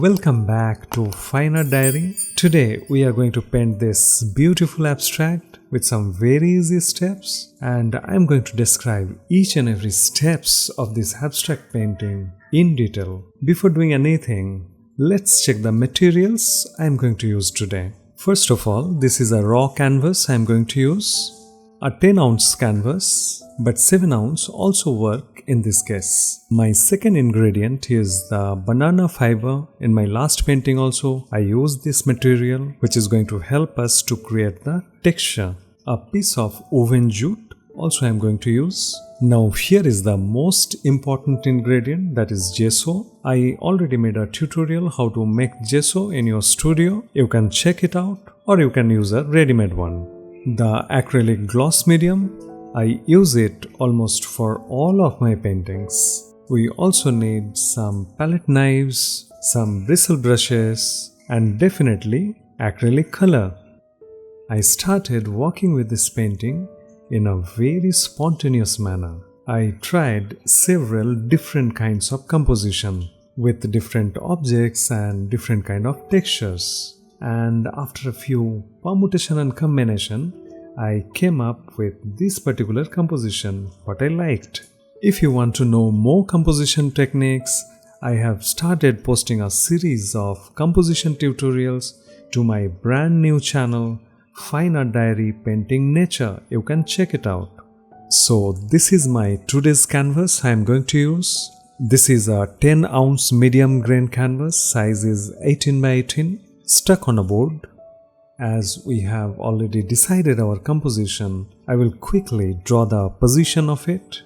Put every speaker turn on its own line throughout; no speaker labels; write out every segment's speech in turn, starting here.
Welcome back to Fine Art Diary. Today we are going to paint this beautiful abstract with some very easy steps, and I am going to describe each and every steps of this abstract painting in detail. Before doing anything, let's check the materials I am going to use today. First of all, this is a raw canvas I am going to use. A 10-ounce canvas, but 7-ounce also work in this case. My second ingredient is the banana fiber. In my last painting also, I used this material which is going to help us to create the texture. A piece of woven jute also I am going to use. Now here is the most important ingredient, that is gesso. I already made a tutorial how to make gesso in your studio. You can check it out or you can use a ready-made one. The acrylic gloss medium, I use it almost for all of my paintings. We also need some palette knives, some bristle brushes, and definitely acrylic color. I started working with this painting in a very spontaneous manner. I tried several different kinds of composition with different objects and different kind of textures. And after a few permutation and combination, I came up with this particular composition, what I liked. If you want to know more composition techniques, I have started posting a series of composition tutorials to my brand new channel, Fine Art Diary Painting Nature. You can check it out. So this is my today's canvas I am going to use. This is a 10-ounce medium grain canvas, size is 18 by 18. Stuck on a board. As we have already decided our composition, I will quickly draw the position of it.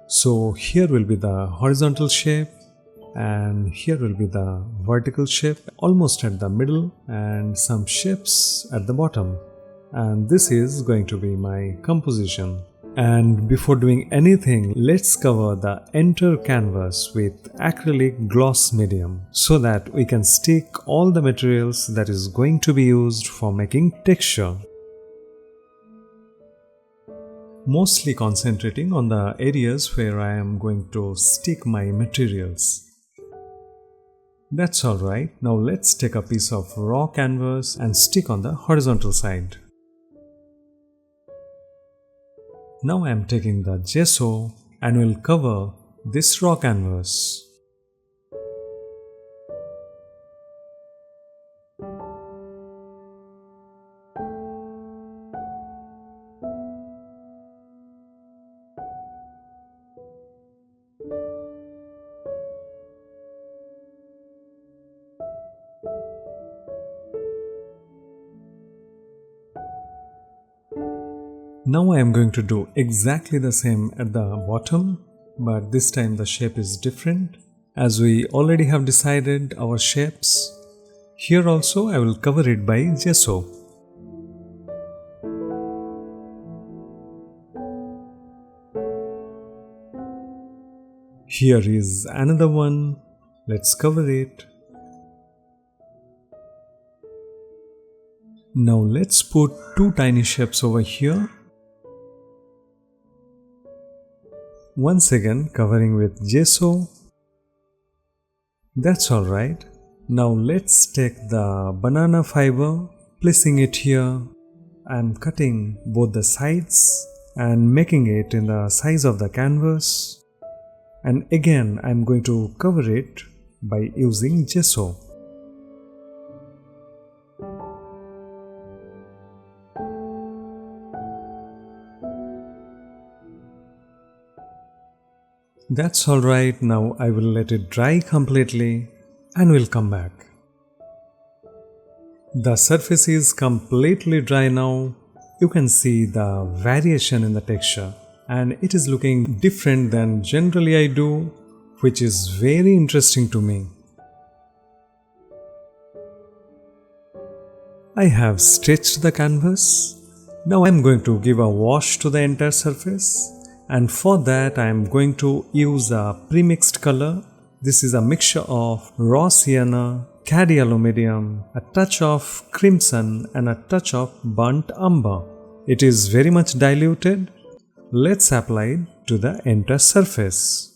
So here will be the horizontal shape and here will be the vertical shape almost at the middle and some shapes at the bottom. And this is going to be my composition. And before doing anything, let's cover the entire canvas with acrylic gloss medium so that we can stick all the materials that is going to be used for making texture. Mostly concentrating on the areas where I am going to stick my materials. That's alright. Now let's take a piece of raw canvas and stick on the horizontal side. Now I am taking the gesso and will cover this raw canvas. Now I am going to do exactly the same at the bottom, but this time the shape is different. As we already have decided our shapes, here also I will cover it by gesso. Here is another one. Let's cover it. Now let's put two tiny shapes over here. Once again covering with gesso. That's alright. Now let's take the banana fiber, placing it here. I'm cutting both the sides and making it in the size of the canvas. And again I'm going to cover it by using gesso. That's alright, now I will let it dry completely and will come back. The surface is completely dry now. You can see the variation in the texture and it is looking different than generally I do, which is very interesting to me. I have stretched the canvas. Now I am going to give a wash to the entire surface. And for that I am going to use a premixed color. This is a mixture of raw sienna, caddy aluminium, a touch of crimson and a touch of burnt umber. It is very much diluted. Let's apply it to the entire surface.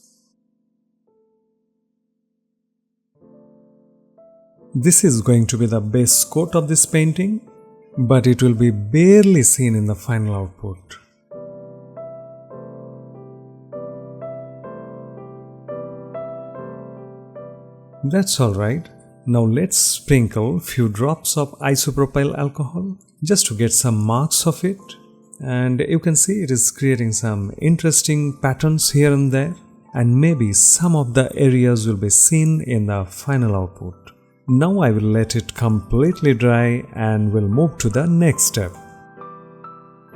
This is going to be the base coat of this painting, but it will be barely seen in the final output. That's alright. Now let's sprinkle few drops of isopropyl alcohol just to get some marks of it. And you can see it is creating some interesting patterns here and there, and maybe some of the areas will be seen in the final output. Now I will let it completely dry and will move to the next step.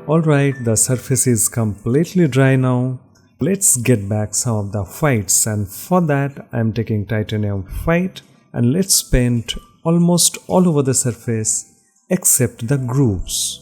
Alright, the surface is completely dry now. Let's get back some of the whites, and for that I am taking titanium white and let's paint almost all over the surface except the grooves.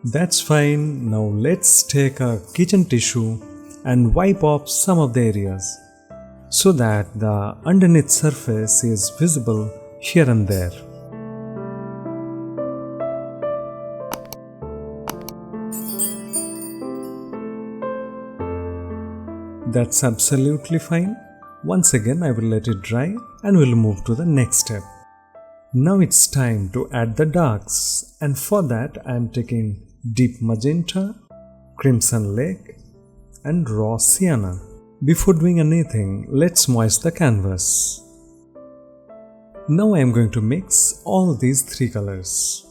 That's fine. Now let's take a kitchen tissue and wipe off some of the areas so that the underneath surface is visible here and there. That's absolutely fine. Once again I will let it dry and we'll move to the next step. Now it's time to add the darks, and for that I am taking deep magenta, crimson lake and raw sienna. Before doing anything, let's moist the canvas. Now I am going to mix all these three colors,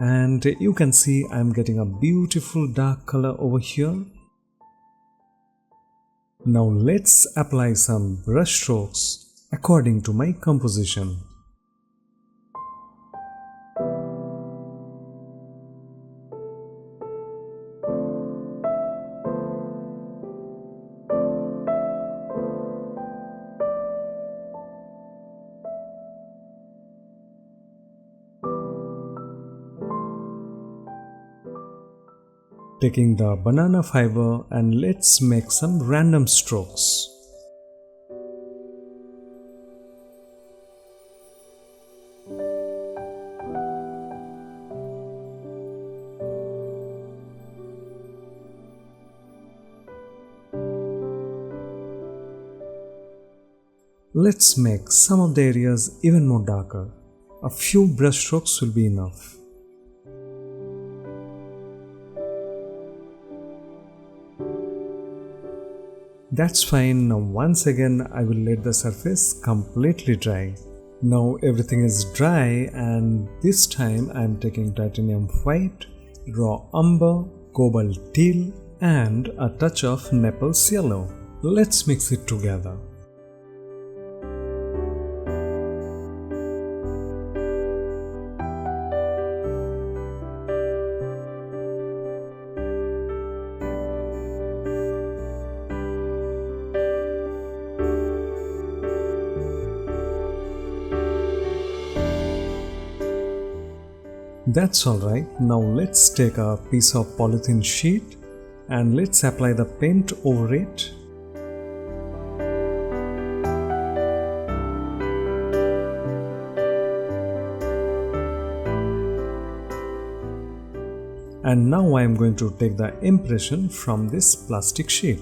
and you can see I am getting a beautiful dark color over here. Now let's apply some brush strokes according to my composition. Taking the banana fiber and let's make some random strokes. Let's make some of the areas even more darker. A few brush strokes will be enough. That's fine. Now once again I will let the surface completely dry. Now everything is dry, and this time I am taking titanium white, raw umber, cobalt teal and a touch of Naples yellow. Let's mix it together. That's alright. Now let's take a piece of polythene sheet and let's apply the paint over it. And now I am going to take the impression from this plastic sheet.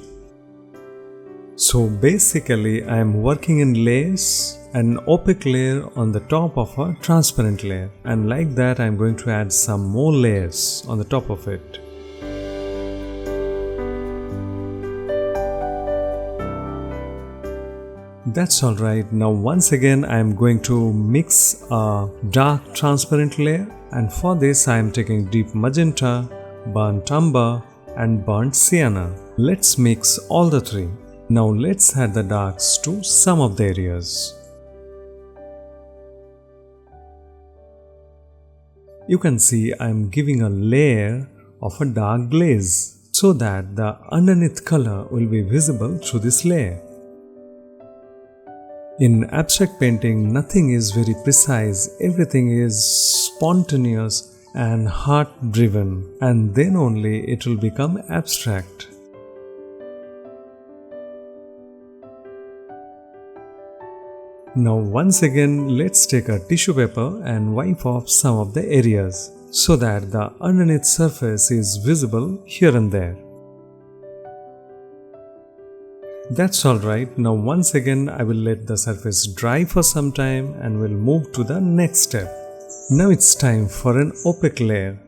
So basically I am working in layers, an opaque layer on the top of a transparent layer, and like that I am going to add some more layers on the top of it. That's alright. Now once again I am going to mix a dark transparent layer, and for this I am taking deep magenta, burnt umber and burnt sienna. Let's mix all the three. Now let's add the darks to some of the areas. You can see I am giving a layer of a dark glaze so that the underneath color will be visible through this layer. In abstract painting, nothing is very precise, everything is spontaneous, and heart driven, and then only it will become abstract. Now once again, let's take a tissue paper and wipe off some of the areas so that the underneath surface is visible here and there. That's alright. Now once again, I will let the surface dry for some time and will move to the next step. Now it's time for an opaque layer.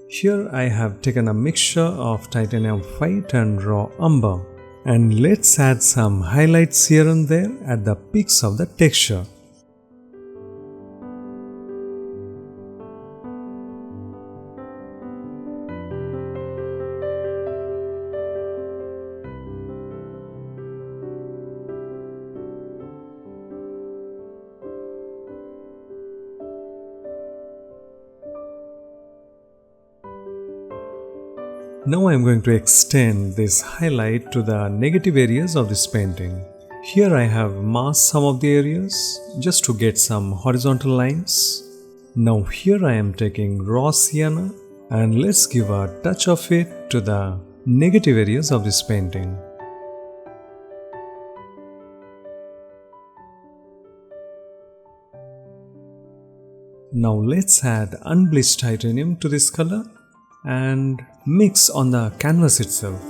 Here I have taken a mixture of titanium white and raw umber. And let's add some highlights here and there at the peaks of the texture. Now I am going to extend this highlight to the negative areas of this painting. Here I have masked some of the areas just to get some horizontal lines. Now here I am taking raw sienna and let's give a touch of it to the negative areas of this painting. Now let's add unbleached titanium to this color and mix on the canvas itself.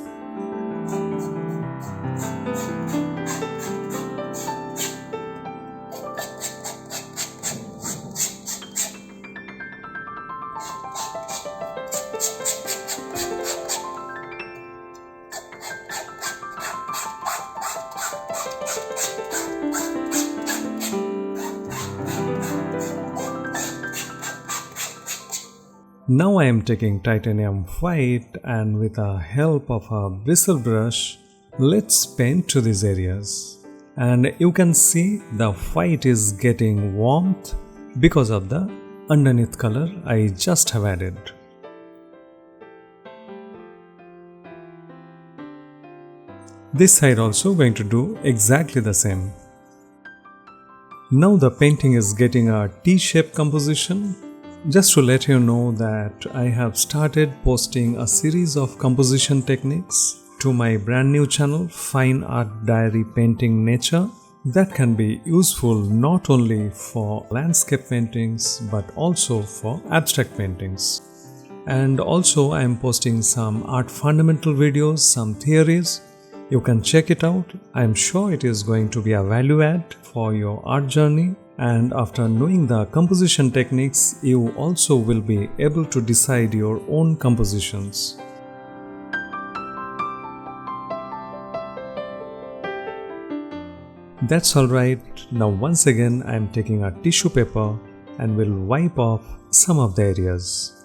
Now I am taking titanium white and with the help of a bristle brush, let's paint to these areas. And you can see the white is getting warmth because of the underneath color I just have added. This side also going to do exactly the same. Now the painting is getting a T-shaped composition. Just to let you know that I have started posting a series of composition techniques to my brand new channel Fine Art Diary Painting Nature that can be useful not only for landscape paintings but also for abstract paintings. And also I am posting some art fundamental videos, some theories. You can check it out. I am sure it is going to be a value add for your art journey. And after knowing the composition techniques, you also will be able to decide your own compositions. That's alright. Now once again I am taking a tissue paper and will wipe off some of the areas.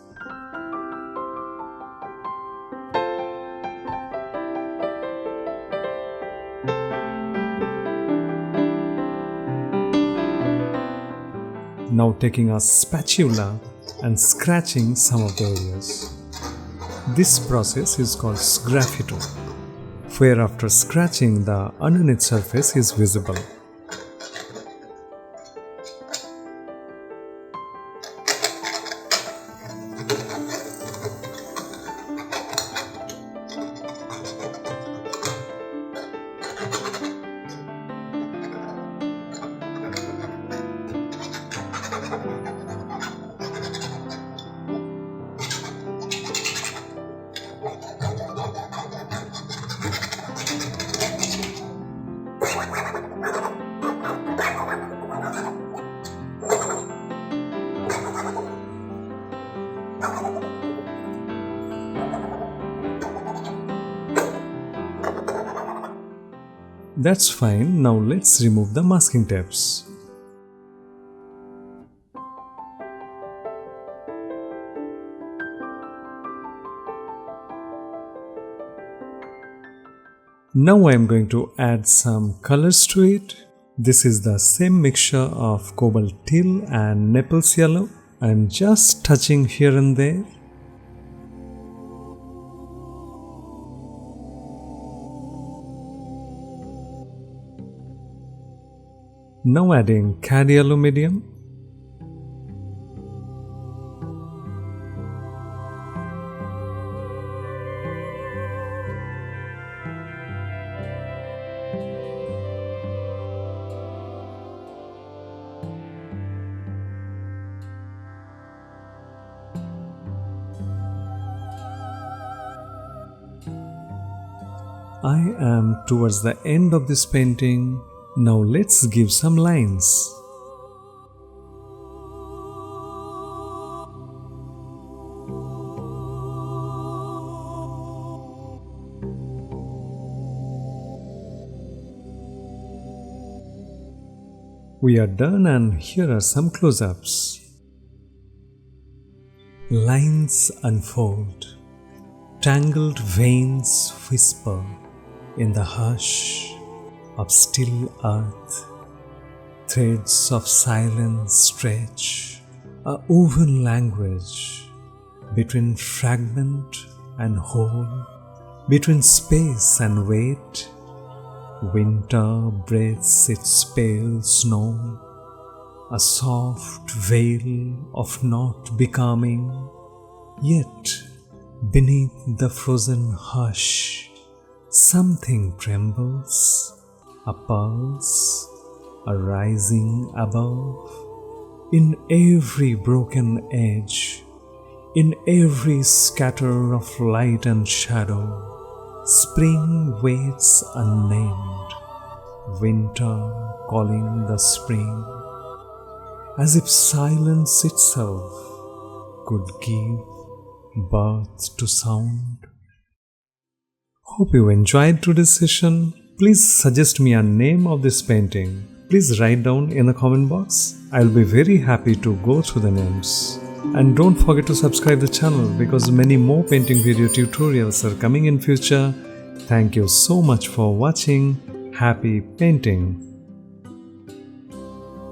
Now taking a spatula and scratching some of the areas. This process is called sgraffito, where after scratching the underneath surface is visible. That's fine. Now let's remove the masking tapes. Now I am going to add some colors to it. This is the same mixture of cobalt teal and Naples yellow. I am just touching here and there. Now adding cad yellow medium. I am towards the end of this painting. Now let's give some lines. We are done, and here are some close-ups. Lines unfold, tangled veins whisper in the hush of still earth. Threads of silence stretch, a woven language between fragment and whole, between space and weight. Winter breathes its pale snow, a soft veil of not becoming, yet beneath the frozen hush, something trembles, a pulse, a rising above. In every broken edge, in every scatter of light and shadow, spring waits unnamed, winter calling the spring, as if silence itself could give birth to sound. Hope you enjoyed today's session. Please suggest me a name of this painting. Please write down in the comment box. I'll be very happy to go through the names. And don't forget to subscribe the channel because many more painting video tutorials are coming in future. Thank you so much for watching. Happy painting!